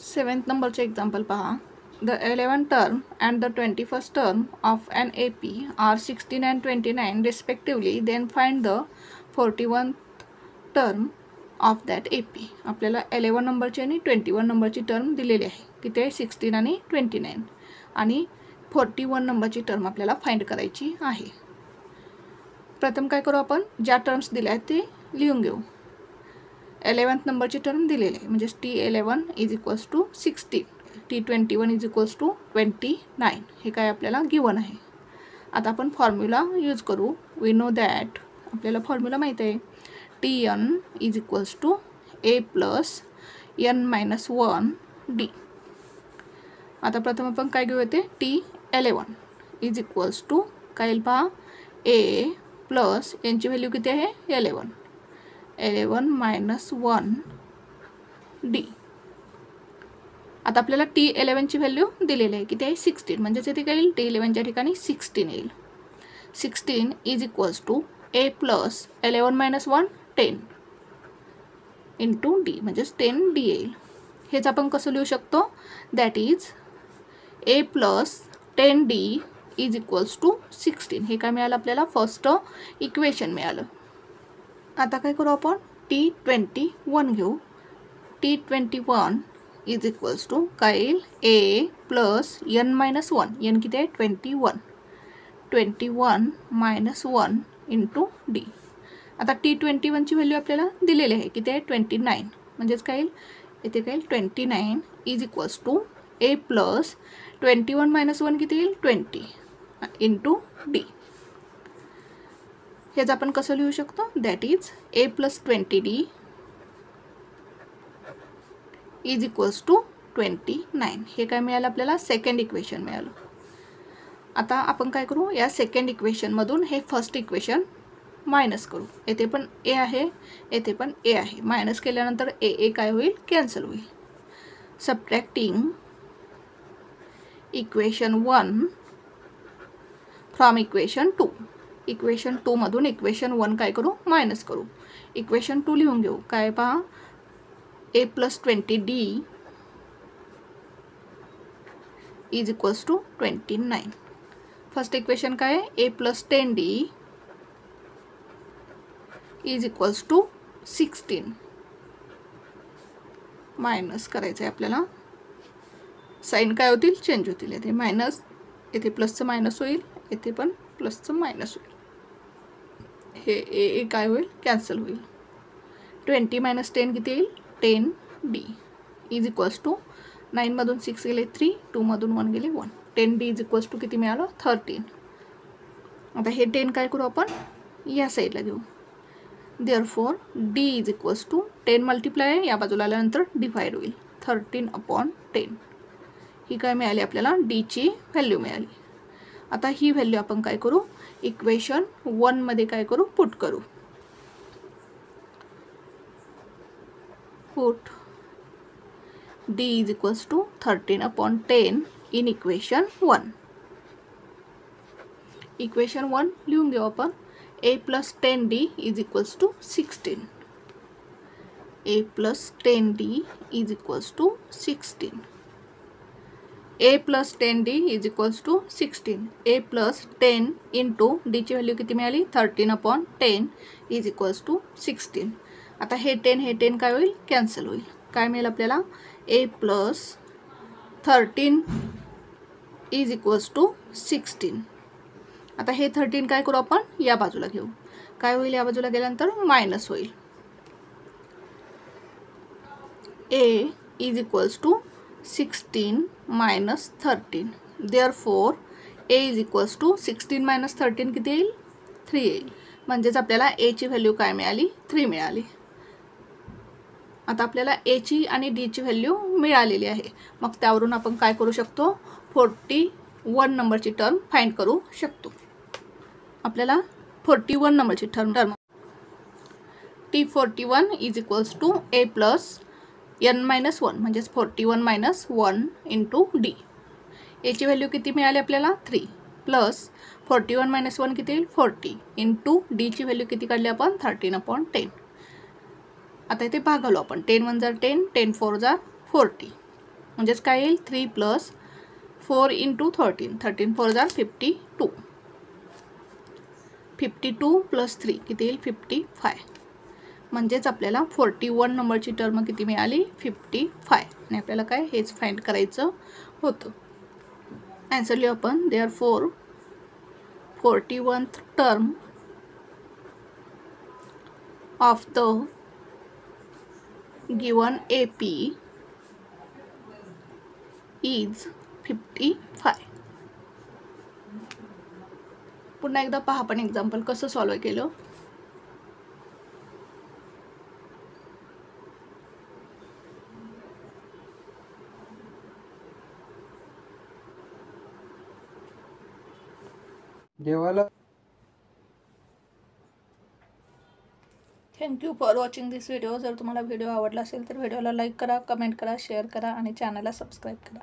7th नंबरचे example पहा. The 11th term and the 21st term of an AP are 16 and 29 respectively. Then find the 41st term of that AP. आपल्याला 11 नंबरची आणि 21 नंबरची term दिलेली आहे. किती आहे? 16 आणि 29 आणि 41 नंबरची टर्म आपल्याला फाइंड करायची आहे. प्रथम काय करू आपण? ज्या टर्म्स दिल्या आहेत ते लिहून घेऊ. 11th नंबरची टर्म दिलेली आहे म्हणजे T11 is equals to 16, T21 is equals to 29. हे काय आपल्याला गिवन आहे. आता आपण फॉर्म्युला यूज करू. वी नो दॅट आपल्याला फॉर्म्युला माहीत आहे. Tn is equals to A plus n-1 D. आता प्रथम आपण काय घेऊ येते? T11 इज इक्वल्स टू काय येईल पहा? A प्लस यांची व्हॅल्यू किती आहे? 11 मायनस 1 D. आता आपल्याला T11ची व्हॅल्यू दिलेली आहे. किती आहे? 16. म्हणजेच इथे काय येईल? T11च्या ठिकाणी 16 येईल. 16 is equals to A plus 11 minus 1 10 into D म्हणजेच 10 D येईल. हेच आपण कसं लिहू शकतो? That is A plus 10 D is equals to 16. हे काय मिळालं आपल्याला? फर्स्ट इक्वेशन मिळालं. आता काय करू आपण? T21 घेऊ. T21 इज इक्वल्स टू काय येईल? A plus n-1. n किती आहे? 21 मायनस 1 इंटू D. आता T21ची व्हॅल्यू आपल्याला दिलेली आहे. किती आहे? 29. म्हणजेच काय येईल? इथे काय येईल? 29 is equals to A plus 21 minus 1 किती येईल? 20 इंटू D. हेच आपण कसं लिहू शकतो? That is A plus 20D is equals to 29. हे काय मिळालं आपल्याला? सेकंड इक्वेशन मिळालं. आता आपण काय करू? या सेकंड इक्वेशनमधून हे फर्स्ट इक्वेशन मायनस करू. येथे पण A आहे, येथे पण A आहे. मायनस केल्यानंतर A काय होईल? कॅन्सल होईल. Subtracting equation 1 from equation 2. Equation 2 मधून इक्वेशन 1 काय करू? मायनस करू. इक्वेशन 2 लिहून घेऊ. काय पहा? A plus 20D is equals to 29. First equation काय आहे? A plus 10D is equals to 16. Minus करायचं आहे आपल्याला. साईन काय होतील? चेंज होतील. येथे मायनस, येथे प्लसचं मायनस होईल, येथे पण प्लसचं मायनस होईल. हे A काय होईल? कॅन्सल होईल. 20 मायनस 10 किती येईल? 10D इज इक्वल्स टू 9 मधून 6 गेले 3, 2 मधून 1 गेले 1. 10D इज इक्वल्स टू किती मिळालं? 13. आता हे 10 काय करू आपण? या साईडला घेऊ. Therefore D is equals to 10 multiply या बाजूला आल्यानंतर डिवाइड होईल. 13/10. ही काय मिळाली आपल्याला? Dची व्हॅल्यू मिळाली. आता ही व्हॅल्यू आपण काय करू? इक्वेशन 1 मध्ये काय करू? पुट करू. Put D is equals to 13/10 in equation 1. Equation 1 लिहून घेऊ आपण. A plus 10D is equals to 16. A plus 10D is equals to 16. A plus 10D is equals to 16. A plus 10 into Dची value किती मिळाली? 13/10 is equals to 16. आता हे 10 काय होईल? कॅन्सल होईल. काय मिळेल आपल्याला? A plus 13 is equals to 16. आता हे 13 काय करू आपण? या बाजूला घेऊ. काय होईल? या बाजूला गेल्यानंतर मायनस होईल. A is equals to 16 minus 13. Therefore A is equals to 16 minus 13 किती येईल? 3 येईल. म्हणजेच आपल्याला A ची व्हॅल्यू काय मिळाली? 3 मिळाली. आता आपल्याला A ची आणि D ची व्हॅल्यू मिळालेली आहे. मग त्यावरून आपण काय करू शकतो? 41 नंबरची टर्म फाइंड करू शकतो. आपल्याला 41 नंबरची term T41 is equals to A plus n-1 म्हणजेच 41 मायनस 1 इंटू D. A ची व्हॅल्यू किती मिळाली आपल्याला? 3 प्लस 41 मायनस 1 किती येईल? 40 इंटू D ची व्हॅल्यू किती काढली आपण? 13/10. आता इथे भागालो आपण. 10 1 जार 10, 10 4 जार 40. म्हणजेच काय येईल 3 + 4 × 13. 13 4 = 52. 52 + 3 किती येईल 55. म्हणजेच आपल्याला 41 नंबरची टर्म किती मिळाली 55. आणि आपल्याला काय हेच फाइंड करायचं होतं. आन्सर लिहू आपण. Therefore 41th term of the given AP is 55. पुन्हा एकदा पहा आपण एक्झाम्पल कसं सॉल्व केलं. देवाला thank you for watching this video. जर तुम्हाला व्हिडिओ आवडला असेल तर व्हिडिओला लाईक करा, कमेंट करा, शेअर करा आणि चॅनलला सबस्क्राईब करा.